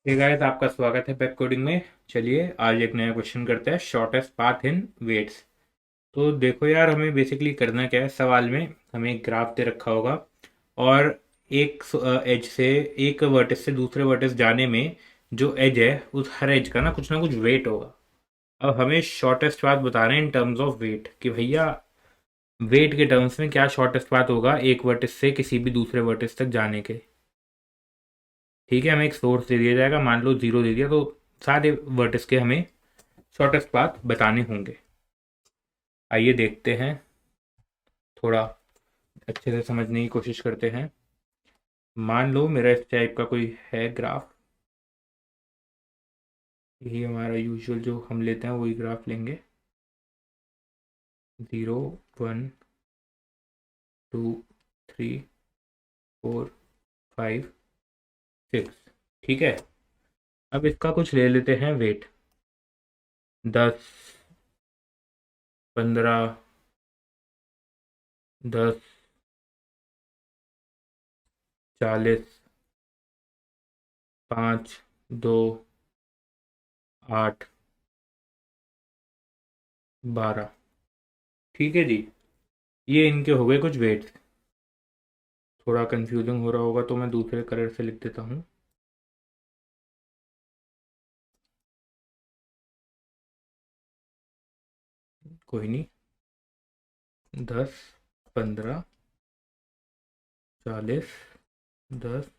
Hey guys, आपका स्वागत है पेप कोडिंग में। चलिए आज एक नया क्वेश्चन करते हैं, शॉर्टेस्ट पाथ इन वेट्स। तो देखो यार, हमें बेसिकली करना क्या है। सवाल में हमें एक ग्राफ दे रखा होगा और एक एज से एक वर्टेक्स से दूसरे वर्टेक्स जाने में जो एज है उस हर एज का ना कुछ वेट होगा। अब हमें शॉर्टेस्ट पाथ बता रहे हैं इन टर्म्स ऑफ वेट कि भैया वेट के टर्म्स में क्या शॉर्टेस्ट पाथ होगा एक वर्टेक्स से किसी भी दूसरे वर्टेक्स तक जाने के। ठीक है, हमें एक सोर्स दे दिया जाएगा, मान लो 0 दे दिया, तो सारे वर्टिस के हमें शॉर्टेस्ट पाथ बताने होंगे। आइए देखते हैं, थोड़ा अच्छे से समझने की कोशिश करते हैं। मान लो मेरा इस टाइप का कोई है ग्राफ, यही हमारा यूजुअल जो हम लेते हैं वही ग्राफ लेंगे। 0 1 2 3 4 5 6। ठीक है, अब इसका कुछ ले लेते हैं वेट। 10 15 10 40 5 2 8 12। ठीक है जी, ये इनके हो गए कुछ वेट्स। थोड़ा कंफ्यूजिंग हो रहा होगा तो मैं दूसरे कलर से लिख देता हूँ। कोई नहीं। 10 15 40 10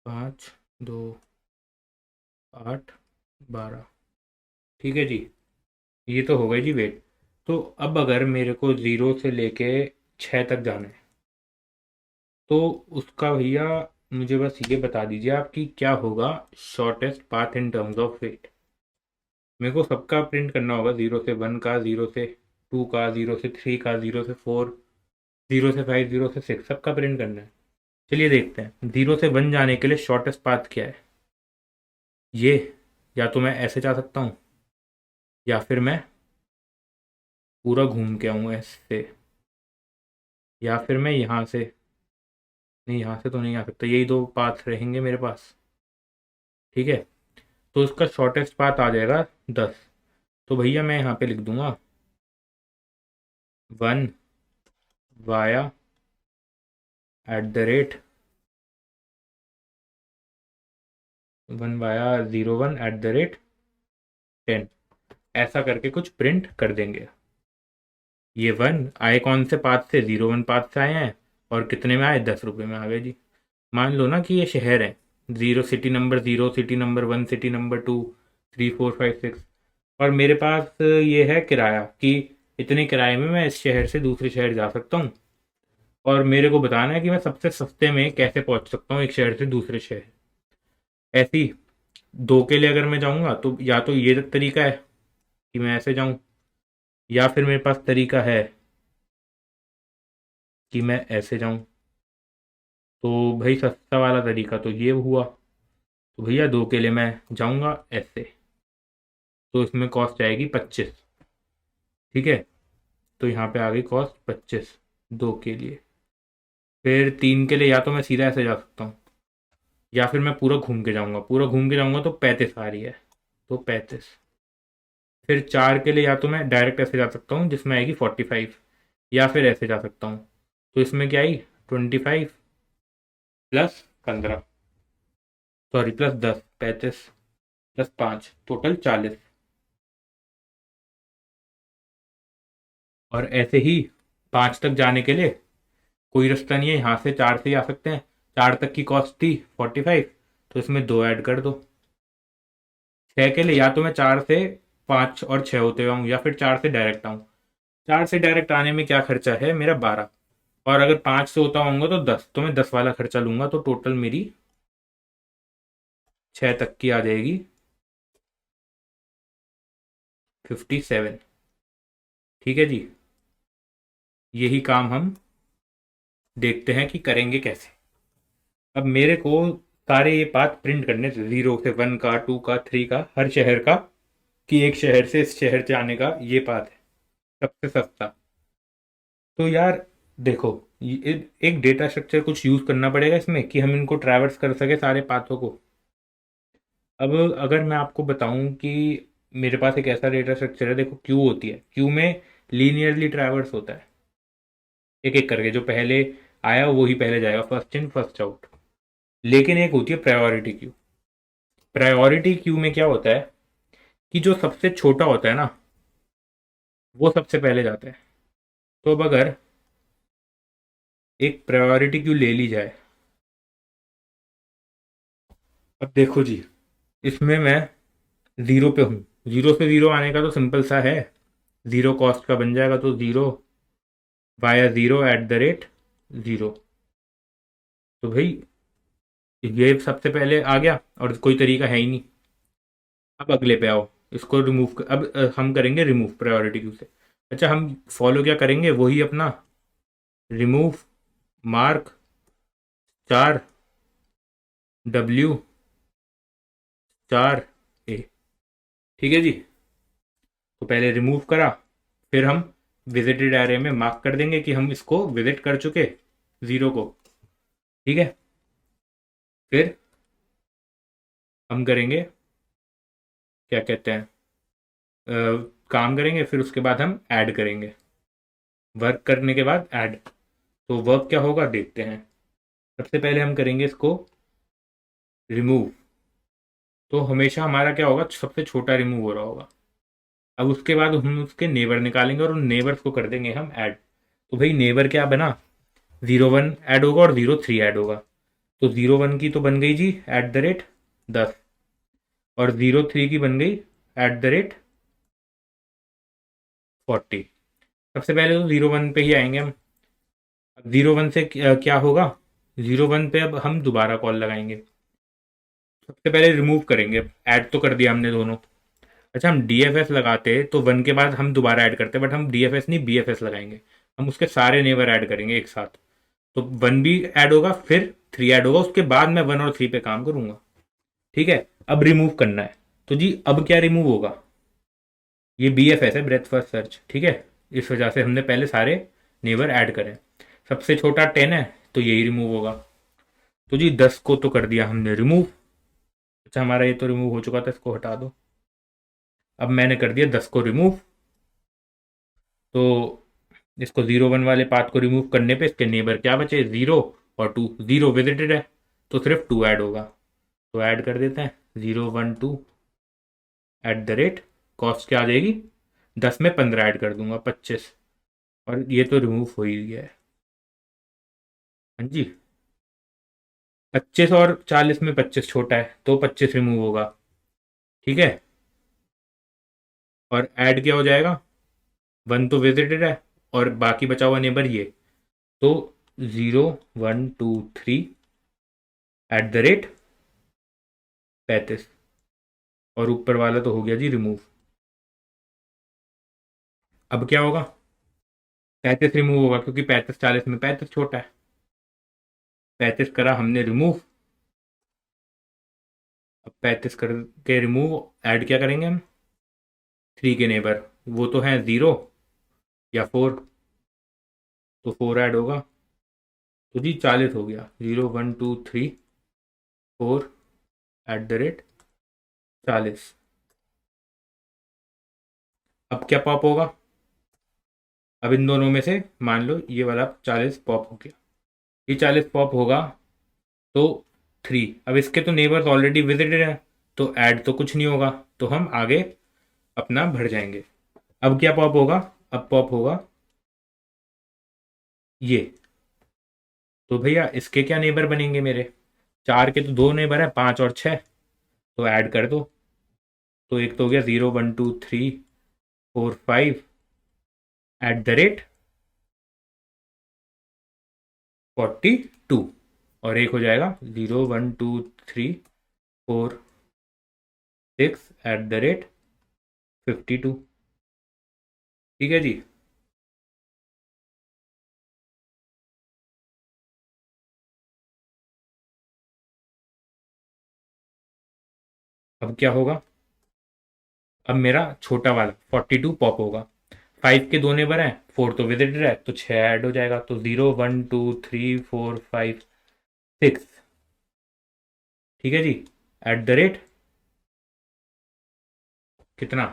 5 2 8 12। ठीक है जी, ये तो हो गई जी वेट। तो अब अगर मेरे को 0 से लेके 6 तक जाना है तो उसका भैया मुझे बस ये बता दीजिए आप कि क्या होगा shortest path in terms of weight. मेरे को सबका प्रिंट करना होगा, 0 से 1 का, 0 से 2 का, 0 से 3 का, 0 से 4, 0 से 5, 0 से 6, सबका प्रिंट करना है। चलिए देखते हैं 0 से 1 जाने के लिए शॉर्टेस्ट पाथ क्या है। ये या तो मैं ऐसे जा सकता हूँ या फिर मैं पूरा घूम के आऊँ ऐसे, या फिर मैं यहाँ से, नहीं यहाँ से तो नहीं आ सकता, यही दो पाथ रहेंगे मेरे पास। ठीक है, तो इसका शॉर्टेस्ट पाथ आ जाएगा 10। तो भैया मैं यहाँ पे लिख दूंगा 1 वाया @ 1/01 ऐसा करके कुछ प्रिंट कर देंगे। ये 1 आए कौन से पाथ से, 0 1 पाथ से आए हैं और कितने में आए, 10 रुपये में आ गए जी। मान लो ना कि ये शहर है, 0 सिटी नंबर 1 सिटी नंबर 2 3 4 5 6, और मेरे पास ये है किराया कि इतने किराए में मैं इस शहर से दूसरे शहर जा सकता हूँ। और मेरे को बताना है कि मैं सबसे सस्ते में कैसे पहुँच सकता हूँ एक शहर से दूसरे शहर। ऐसी दो के लिए अगर मैं जाऊँगा तो या तो ये तरीका है कि मैं ऐसे जाऊँ, या फिर मेरे पास तरीका है कि मैं ऐसे जाऊँ। तो भाई सस्ता वाला तरीका तो ये हुआ। तो भैया दो के लिए मैं जाऊँगा ऐसे, तो इसमें कॉस्ट आएगी 25। ठीक है, तो यहाँ पे आ गई कॉस्ट 25 दो के लिए। फिर 3 के लिए या तो मैं सीधा ऐसे जा सकता हूँ या फिर मैं पूरा घूम के जाऊँगा, पूरा घूम के जाऊँगा तो 35 आ रही है, तो 35। फिर 4 के लिए या तो मैं डायरेक्ट ऐसे जा सकता हूँ जिसमें आएगी 45, या फिर ऐसे जा सकता हूँ, तो इसमें क्या आई 25 +15, सॉरी +10, 35 +5 टोटल 40। और ऐसे ही 5 तक जाने के लिए कोई रास्ता नहीं है, यहाँ से 4 से ही आ सकते हैं। 4 तक की कॉस्ट थी 45, तो इसमें 2 ऐड कर दो। 6 के लिए या तो मैं 4 से 5 और 6 होते हुए आऊँ या फिर 4 से डायरेक्ट आऊँ। 4 से डायरेक्ट आने में क्या खर्चा है मेरा 12, और अगर 5 से होता होऊंगा तो 10, तो मैं 10 वाला खर्चा लूंगा, तो टोटल मेरी 6 तक की आ जाएगी 57। ठीक है जी, यही काम हम देखते हैं कि करेंगे कैसे। अब मेरे को सारे ये पाथ प्रिंट करने थे, 0 से 1 का, 2 का, 3 का, हर शहर का, कि एक शहर से इस शहर जाने का ये पाथ है सबसे सस्ता। तो यार देखो, एक डेटा स्ट्रक्चर कुछ यूज़ करना पड़ेगा इसमें कि हम इनको ट्रैवर्स कर सके सारे पाथों को। अब अगर मैं आपको बताऊं कि मेरे पास एक ऐसा डेटा स्ट्रक्चर है, देखो क्यू होती है, क्यू में लीनियरली ट्रैवर्स होता है, एक एक करके जो पहले आया वही पहले जाएगा, फर्स्ट इन फर्स्ट आउट। लेकिन एक होती है प्रायोरिटी क्यू। प्रायोरिटी क्यू में क्या होता है कि जो सबसे छोटा होता है ना, वो सबसे पहले जाता है। तो अब अगर एक प्रायोरिटी क्यू ले ली जाए, अब देखो जी, इसमें मैं ज़ीरो पे हूँ। ज़ीरो से ज़ीरो आने का तो सिंपल सा है, ज़ीरो कॉस्ट का बन जाएगा, तो zero via zero at the rate zero. तो भाई ये सबसे पहले आ गया और कोई तरीका है ही नहीं। अब अगले पे आओ, इसको रिमूव कर, अब हम करेंगे रिमूव प्रायोरिटी क्यू से। अच्छा, हम फॉलो क्या करेंगे, वही अपना रिमूव मार्क चार डब्ल्यू चार ए। ठीक है जी। तो पहले रिमूव करा, फिर हम विजिटेड एरे में मार्क कर देंगे कि हम इसको विजिट कर चुके, ज़ीरो को। ठीक है। फिर हम करेंगे, क्या कहते हैं, काम करेंगे, फिर उसके बाद हम ऐड करेंगे, वर्क करने के बाद ऐड। तो वर्क क्या होगा देखते हैं। सबसे पहले हम करेंगे इसको रिमूव। तो हमेशा हमारा क्या होगा, सबसे छोटा रिमूव हो रहा होगा। अब उसके बाद हम उसके नेबर निकालेंगे और उन नेबर्स को कर देंगे हम ऐड। तो भाई नेबर क्या बना, ज़ीरो वन ऐड होगा और ज़ीरो थ्री ऐड होगा। तो ज़ीरो वन की तो बन गई जी एट द रेट 10, और ज़ीरो थ्री की बन गई एट द रेट 40। सबसे पहले तो ज़ीरो वन पे ही आएंगे हम। अब ज़ीरो वन से क्या होगा, ज़ीरो वन पे अब हम दोबारा कॉल लगाएंगे। सबसे पहले रिमूव करेंगे, ऐड तो कर दिया हमने दोनों। अच्छा, हम डी एफ एस लगाते तो वन के बाद हम दोबारा ऐड करते, बट हम डी एफ एस नहीं बी एफ एस लगाएंगे। हम उसके सारे नेबर ऐड करेंगे एक साथ। तो वन भी ऐड होगा, फिर थ्री ऐड होगा, उसके बाद मैं वन और थ्री पे काम करूंगा। ठीक है। अब रिमूव करना है, तो जी अब क्या रिमूव होगा, ये बी एफ एस है, ब्रेथ फर्स्ट सर्च। ठीक है। इस वजह से हमने पहले सारे नेबर ऐड करें। सबसे छोटा 10 है, तो यही रिमूव होगा। तो जी 10 को तो कर दिया हमने रिमूव। अच्छा, हमारा ये तो रिमूव हो चुका था, इसको हटा दो। अब मैंने कर दिया 10 को रिमूव। तो इसको ज़ीरो वन वाले पाथ को रिमूव करने पे इसके नेबर क्या बचे, ज़ीरो और टू। ज़ीरो विजिटेड है तो सिर्फ टू ऐड होगा, तो ऐड कर देते हैं, zero one two at the rate, cost क्या आ जाएगी, 10 में 15 ऐड कर दूंगा, 25। और ये तो रिमूव हो ही गया है। हाँ जी। 25 और 40 में 25 छोटा है, तो 25 रिमूव होगा। ठीक है। और ऐड क्या हो जाएगा, वन तो विजिटेड है और बाकी बचा हुआ नेबर ये, तो zero one two three at the rate 35। और ऊपर वाला तो हो गया जी रिमूव। अब क्या होगा, 35 रिमूव होगा, क्योंकि 35 40 में 35 छोटा है। 35 करा हमने रिमूव। अब 35 करके रिमूव, ऐड क्या करेंगे हम, थ्री के नेबर, वो तो है ज़ीरो या फोर, तो फोर ऐड होगा। तो जी 40 हो गया, zero one two three four at the rate 40। अब क्या पॉप होगा, अब इन दोनों में से मान लो ये वाला 40 पॉप हो गया, ये 40 पॉप होगा, तो थ्री। अब इसके तो नेबर्स ऑलरेडी विजिटेड हैं, तो ऐड तो कुछ नहीं होगा, तो हम आगे अपना भर जाएंगे। अब क्या पॉप होगा, अब पॉप होगा ये। तो भैया इसके क्या नेबर बनेंगे मेरे, चार के तो दो नेबर है, पाँच और छः, तो ऐड कर दो। तो एक तो हो गया zero one two three four five at the rate 42, और एक हो जाएगा zero one two three four six at the rate 52। ठीक है जी। अब क्या होगा, अब मेरा छोटा वाला 42 पॉप होगा। 5 के 2 नेबर हैं, 4 तो विजिटर है, तो 6 ऐड हो जाएगा, तो 0 1 2 3 4 5 6। ठीक है जी। एट द रेट कितना,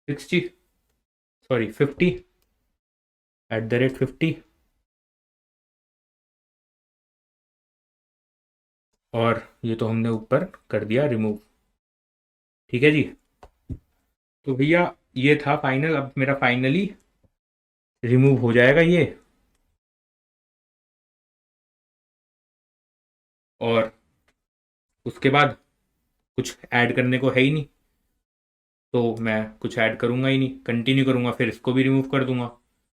60, सॉरी 50, एट द रेट 50। और ये तो हमने ऊपर कर दिया रिमूव। ठीक है जी। तो भैया ये था फाइनल, अब मेरा फाइनली रिमूव हो जाएगा ये। और उसके बाद कुछ ऐड करने को है ही नहीं, तो मैं कुछ ऐड करूंगा ही नहीं, कंटिन्यू करूंगा, फिर इसको भी रिमूव कर दूंगा,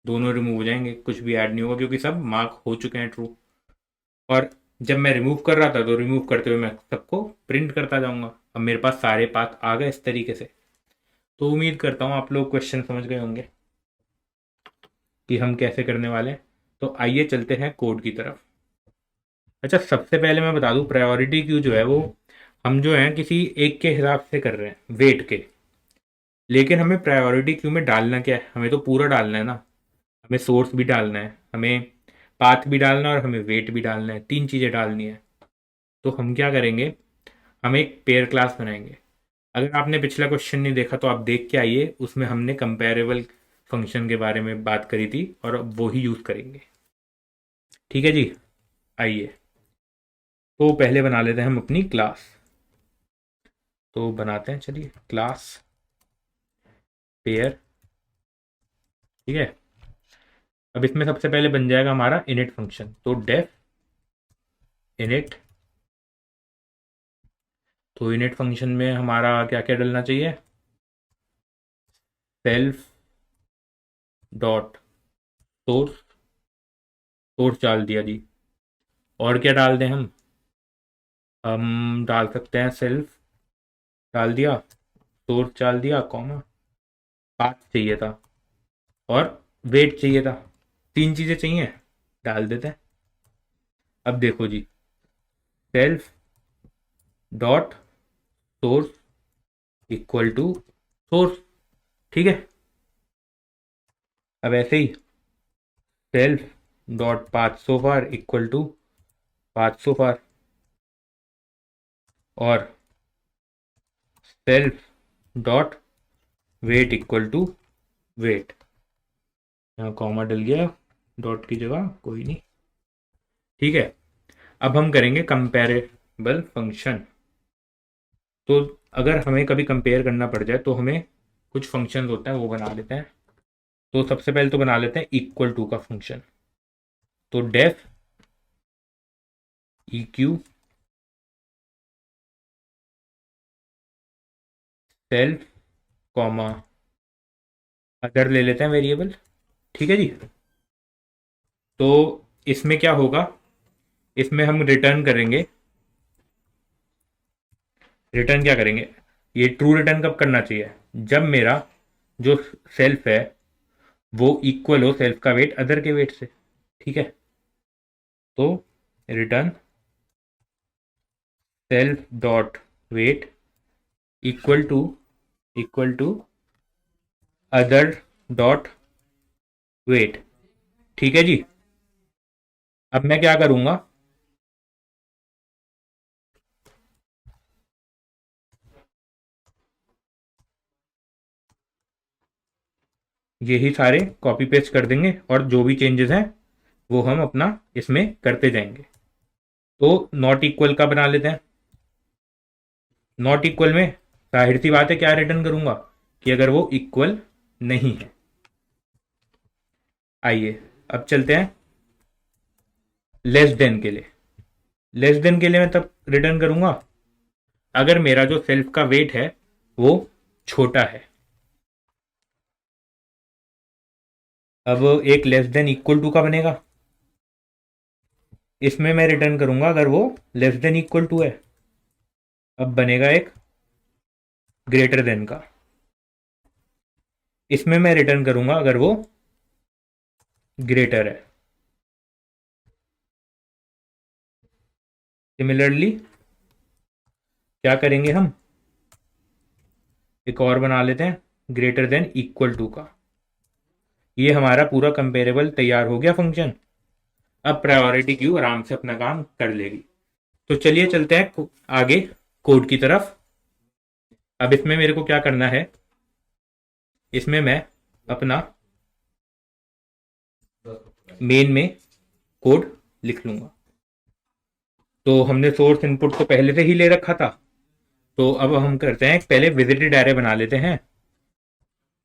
दोनों रिमूव हो जाएंगे, कुछ भी ऐड नहीं होगा क्योंकि सब मार्क हो चुके हैं ट्रू। और जब मैं रिमूव कर रहा था तो रिमूव करते हुए मैं सबको प्रिंट करता जाऊंगा। अब मेरे पास सारे पाथ आ गए इस तरीके से। तो उम्मीद करता हूँ आप लोग क्वेश्चन समझ गए होंगे कि हम कैसे करने वाले हैं। तो आइए चलते हैं कोड की तरफ। अच्छा, सबसे पहले मैं बता दूं, प्रायोरिटी क्यू जो है वो हम जो है किसी एक के हिसाब से कर रहे हैं, वेट के। लेकिन हमें प्रायोरिटी क्यू में डालना क्या है, हमें तो पूरा डालना है ना। हमें सोर्स भी डालना है, हमें पाथ भी डालना है और हमें वेट भी डालना है, 3 चीज़ें डालनी है। तो हम क्या करेंगे, हम एक पेयर क्लास बनाएंगे। अगर आपने पिछला क्वेश्चन नहीं देखा तो आप देख के आइए, उसमें हमने कंपेरेबल फंक्शन के बारे में बात करी थी और अब वो ही यूज़ करेंगे। ठीक है जी। आइए, तो पहले बना लेते हैं हम अपनी क्लास। तो बनाते हैं, चलिए, क्लास पेयर। ठीक है। अब इसमें सबसे पहले बन जाएगा हमारा इनिट फंक्शन, तो डेफ इनिट। तो इनिट फंक्शन में हमारा क्या क्या डलना चाहिए, सेल्फ डॉट सोर्स, सोर्स डाल दिया जी। और क्या डाल दें हम डाल सकते हैं सेल्फ डाल दिया, सोर्स डाल दिया, कॉमा, पाथ चाहिए था और वेट चाहिए था, 3 चीज़ें चाहिए, डाल देते हैं। अब देखो जी, self dot source equal to source. ठीक है। अब ऐसे ही self dot path so far equal to path so far, और self dot weight equal to weight. यहाँ कॉमा डल गया डॉट की जगह, कोई नहीं। ठीक है। अब हम करेंगे कंपेरेबल फंक्शन। तो अगर हमें कभी कंपेयर करना पड़ जाए तो हमें कुछ फंक्शन होते हैं वो बना लेते हैं। तो सबसे पहले तो बना लेते हैं इक्वल टू का फंक्शन। तो def E Q self comma other ले लेते हैं वेरिएबल। ठीक है जी। तो इसमें क्या होगा, इसमें हम रिटर्न करेंगे, रिटर्न क्या करेंगे, ये ट्रू रिटर्न कब करना चाहिए, जब मेरा जो सेल्फ है वो इक्वल हो सेल्फ का वेट अदर के वेट से। ठीक है। तो return self dot weight equal to other dot weight. ठीक है जी। अब मैं क्या करूंगा, यही सारे कॉपी पेस्ट कर देंगे और जो भी चेंजेस हैं वो हम अपना इसमें करते जाएंगे। तो नॉट इक्वल का बना लेते हैं। नॉट इक्वल में जाहिर सी बात है क्या रिटर्न करूंगा, कि अगर वो इक्वल नहीं है। आइए अब चलते हैं लेस देन के लिए। लेस देन के लिए मैं तब रिटर्न करूंगा अगर मेरा जो सेल्फ का वेट है वो छोटा है। अब एक लेस देन इक्वल टू का बनेगा, इसमें मैं रिटर्न करूंगा अगर वो लेस देन इक्वल टू है। अब बनेगा एक ग्रेटर देन का, इसमें मैं रिटर्न करूंगा अगर वो ग्रेटर है। सिमिलरली क्या करेंगे हम, एक और बना लेते हैं ग्रेटर देन इक्वल टू का। ये हमारा पूरा कंपेरेबल तैयार हो गया फंक्शन। अब प्रायोरिटी क्यू आराम से अपना काम कर लेगी। तो चलिए चलते हैं आगे कोड की तरफ। अब इसमें मेरे को क्या करना है, इसमें मैं अपना मेन में कोड लिख लूंगा। तो हमने सोर्स इनपुट तो पहले से ही ले रखा था, तो अब हम करते हैं पहले विजिटेड एरे बना लेते हैं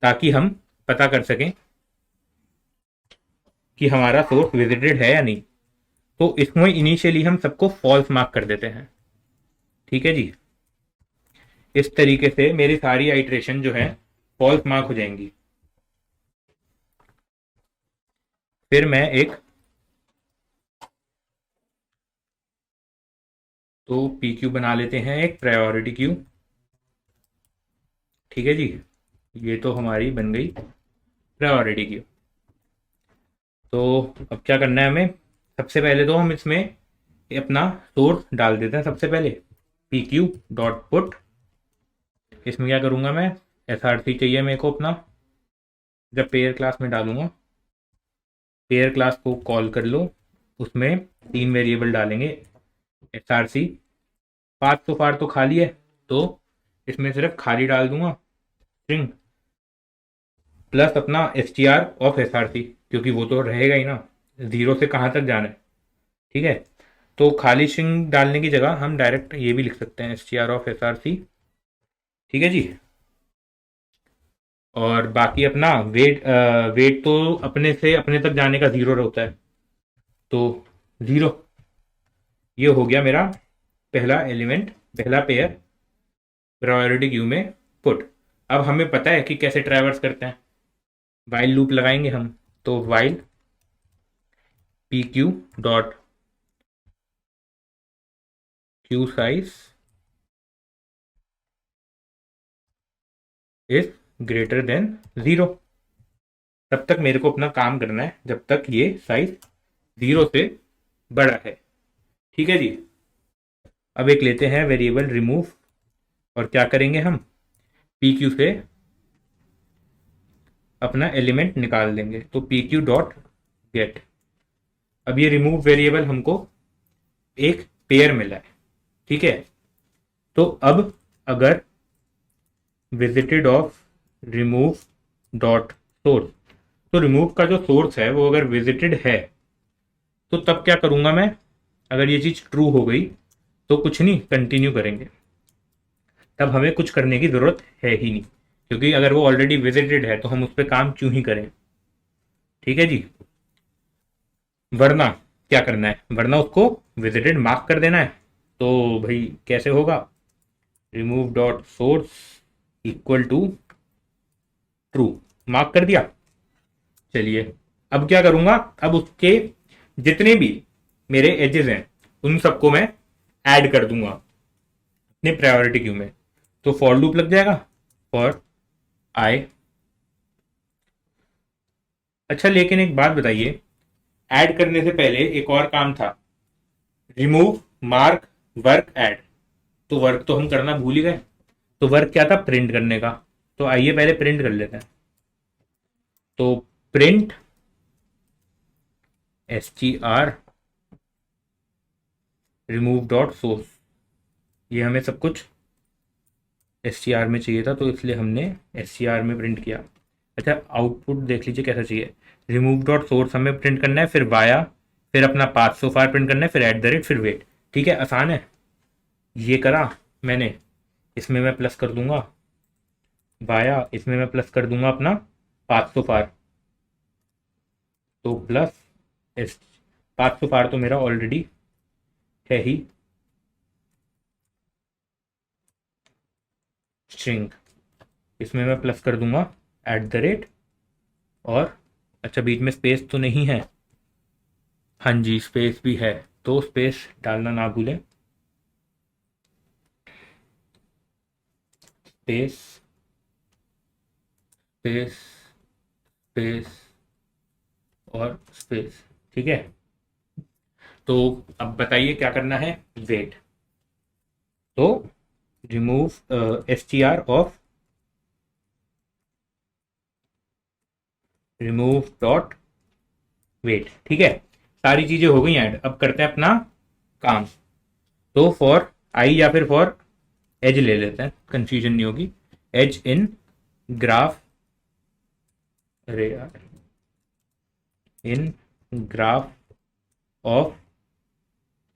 ताकि हम पता कर सकें कि हमारा सोर्स विजिटेड है या नहीं। तो इसमें इनिशियली हम सबको फॉल्स मार्क कर देते हैं। ठीक है जी, इस तरीके से मेरी सारी आइट्रेशन जो है फॉल्स मार्क हो जाएंगी। फिर मैं एक तो पी क्यू बना लेते हैं, एक प्रायोरिटी क्यू। ठीक है जी, ये तो हमारी बन गई प्रायोरिटी क्यू। तो अब क्या करना है हमें, सबसे पहले तो हम इसमें अपना सोर्स डाल देते हैं। सबसे पहले पी क्यू डॉट पुट, इसमें क्या करूंगा मैं, एस आर सी चाहिए मेरे को अपना। जब पेयर क्लास में डालूंगा, पेयर क्लास को कॉल कर लो, उसमें 3 वेरिएबल डालेंगे। एस आर सी पाथ तो फार तो खाली है, तो इसमें सिर्फ खाली डाल दूंगा स्ट्रिंग प्लस अपना S T R of S R C, क्योंकि वो तो रहेगा ही ना, जीरो से कहाँ तक जाना है। ठीक है, तो खाली स्ट्रिंग डालने की जगह हम डायरेक्ट ये भी लिख सकते हैं S T R of S R C. ठीक है जी, और बाकी अपना वेट, वेट तो अपने से अपने तक जाने का जीरो होता है, तो जीरो। ये हो गया मेरा पहला एलिमेंट, पहला पेयर प्रायोरिटी क्यू में पुट। अब हमें पता है कि कैसे ट्रैवर्स करते हैं, वाइल लूप लगाएंगे हम। तो while P Q dot queue size is greater than 0। तब तक मेरे को अपना काम करना है जब तक ये साइज 0 से बड़ा है। ठीक है जी, अब एक लेते हैं वेरिएबल रिमूव, और क्या करेंगे हम, पी क्यू से अपना एलिमेंट निकाल देंगे। तो पी क्यू डॉट गेट, अब ये रिमूव वेरिएबल हमको एक पेयर मिला है। ठीक है, तो अब अगर visited of remove dot source, तो रिमूव का जो सोर्स है वो अगर विजिटेड है, तो तब क्या करूंगा मैं, अगर ये चीज ट्रू हो गई तो कुछ नहीं, कंटिन्यू करेंगे। तब हमें कुछ करने की जरूरत है ही नहीं, क्योंकि अगर वो ऑलरेडी विजिटेड है तो हम उस पर काम क्यों ही करें। ठीक है जी, वरना क्या करना है, वरना उसको विजिटेड मार्क कर देना है। तो भाई कैसे होगा, remove dot source equal to true, mark कर दिया। चलिए अब क्या करूंगा, अब उसके जितने भी मेरे एजेस हैं उन सबको मैं ऐड कर दूंगा अपने प्रायोरिटी क्यू में। तो फॉर लूप लग जाएगा, फॉर आई। अच्छा लेकिन एक बात बताइए, ऐड करने से पहले एक और काम था, रिमूव मार्क वर्क ऐड। तो वर्क तो हम करना भूल ही गए, तो वर्क क्या था, प्रिंट करने का। तो आइए पहले प्रिंट कर लेते हैं। तो print S T are remove dot source, ये हमें सब कुछ एस टी आर में चाहिए था, तो इसलिए हमने एस टी आर में प्रिंट किया। अच्छा आउटपुट देख लीजिए कैसा चाहिए, रिमूव डॉट सोर्स हमें प्रिंट करना है, फिर वाया, फिर अपना पाथ सो फार प्रिंट करना है, फिर एट द रेट, फिर वेट। ठीक है, आसान है, ये करा मैंने। इसमें मैं प्लस कर दूंगा वाया, इसमें मैं प्लस कर दूंगा अपना पाथ सो फार। तो प्लस एस, पाथ सो फार तो मेरा ऑलरेडी है ही स्ट्रिंग, इसमें मैं प्लस कर दूंगा एट द रेट। और अच्छा बीच में स्पेस तो नहीं है, हाँ जी स्पेस भी है, तो स्पेस डालना ना भूलें, स्पेस स्पेस स्पेस और स्पेस। ठीक है, तो अब बताइए क्या करना है, वेट। तो remove S T R of remove dot weight. ठीक है, सारी चीजें हो गई ऐड। अब करते हैं अपना काम। तो फॉर आई या फिर फॉर एज ले लेते हैं, कंफ्यूजन नहीं होगी। एज इन ग्राफ, अरे यार, in graph of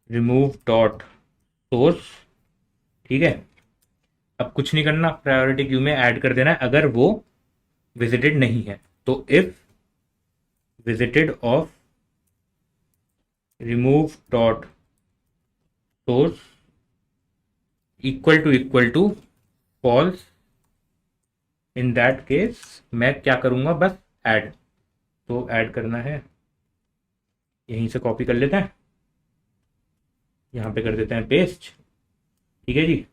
remove dot source. ठीक है, अब कुछ नहीं करना, प्रायोरिटी क्यू में ऐड कर देना है अगर वो विजिटेड नहीं है। तो if visited of remove dot source equal to false, in that case मैं क्या करूंगा, बस ऐड। तो ऐड करना है, यहीं से कॉपी कर लेते हैं, यहाँ पे कर देते हैं पेस्ट। ठीक है जी,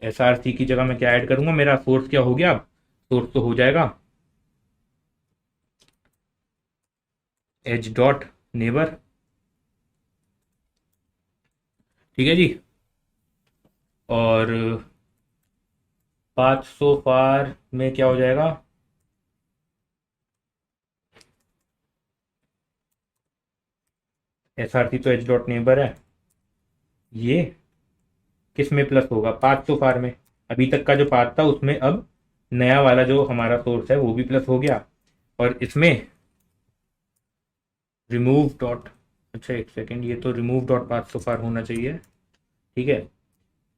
एस आर सी की जगह मैं क्या ऐड करूंगा, मेरा सोर्स क्या हो गया, अब सोर्स तो हो जाएगा एज डॉट नेबर। ठीक है जी, और 500 फार में क्या हो जाएगा, एस आर सी तो एच डॉट नेबर है, ये किस में प्लस होगा, 500 फार में। अभी तक का जो पाथ था उसमें अब नया वाला जो हमारा सोर्स है वो भी प्लस हो गया, और इसमें रिमूव डॉट, अच्छा एक सेकेंड, ये तो रिमूव डॉट 500 फार होना चाहिए। ठीक है,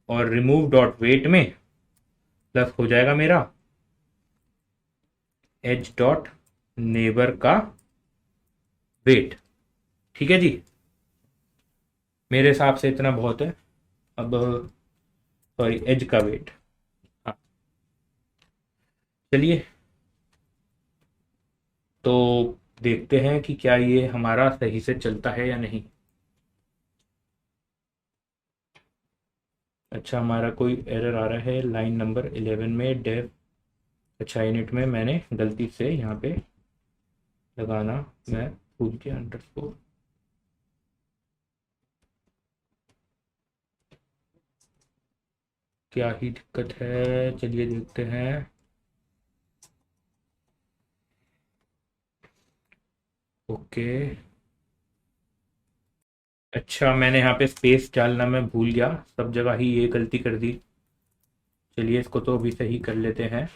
और रिमूव डॉट वेट में प्लस हो जाएगा मेरा एच डॉट नेबर का वेट। ठीक है जी, मेरे हिसाब से इतना बहुत है। अब सॉरी, एज का वेट। हाँ, चलिए, तो देखते हैं कि क्या ये हमारा सही से चलता है या नहीं। अच्छा, हमारा कोई एरर आ रहा है लाइन नंबर 11 में, डेव। अच्छा, इनिट में मैंने गलती से यहाँ पे लगाना मैं भूल गया अंडरस्कोर। क्या ही दिक्कत है, चलिए देखते हैं। ओके, अच्छा मैंने यहाँ पे स्पेस डालना मैं भूल गया, सब जगह ही ये गलती कर दी। चलिए इसको तो अभी सही कर लेते हैं।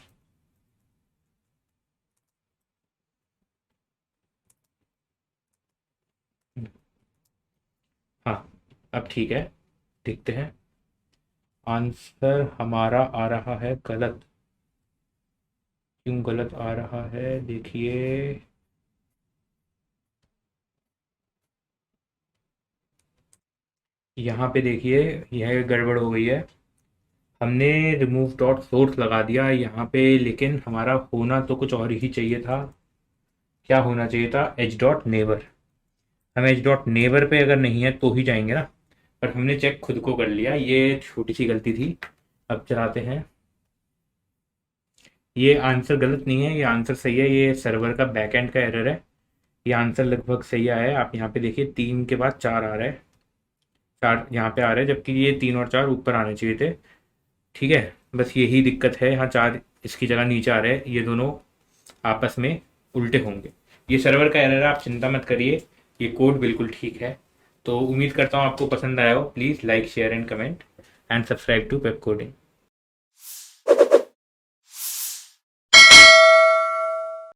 हाँ, अब ठीक है, देखते हैं। आंसर हमारा आ रहा है गलत। क्यों गलत आ रहा है, देखिए। यहाँ पे देखिए, यह गड़बड़ हो गई है। हमने रिमूव डॉट सोर्स लगा दिया यहाँ पे, लेकिन हमारा होना तो कुछ और ही चाहिए था। क्या होना चाहिए था, एच डॉट नेबर। हम एच डॉट नेबर पे अगर नहीं है तो ही जाएंगे ना, पर हमने चेक खुद को कर लिया, ये छोटी सी गलती थी। अब चलाते हैं। ये आंसर गलत नहीं है, ये आंसर सही है, ये सर्वर का बैकएंड का एरर है। ये आंसर लगभग सही आया है। आप यहाँ पे देखिए, 3 के बाद 4 आ रहा है, 4 यहाँ पे आ रहे हैं, जबकि ये 3 और 4 ऊपर आने चाहिए थे। ठीक है, बस यही दिक्कत है, यहाँ 4 इसकी जगह नीचे आ रहे हैं, ये दोनों आपस में उल्टे होंगे। ये सर्वर का एरर है, आप चिंता मत करिए, ये कोड बिल्कुल ठीक है। तो उम्मीद करता हूँ आपको पसंद आया हो। Please like share and comment and subscribe to web coding.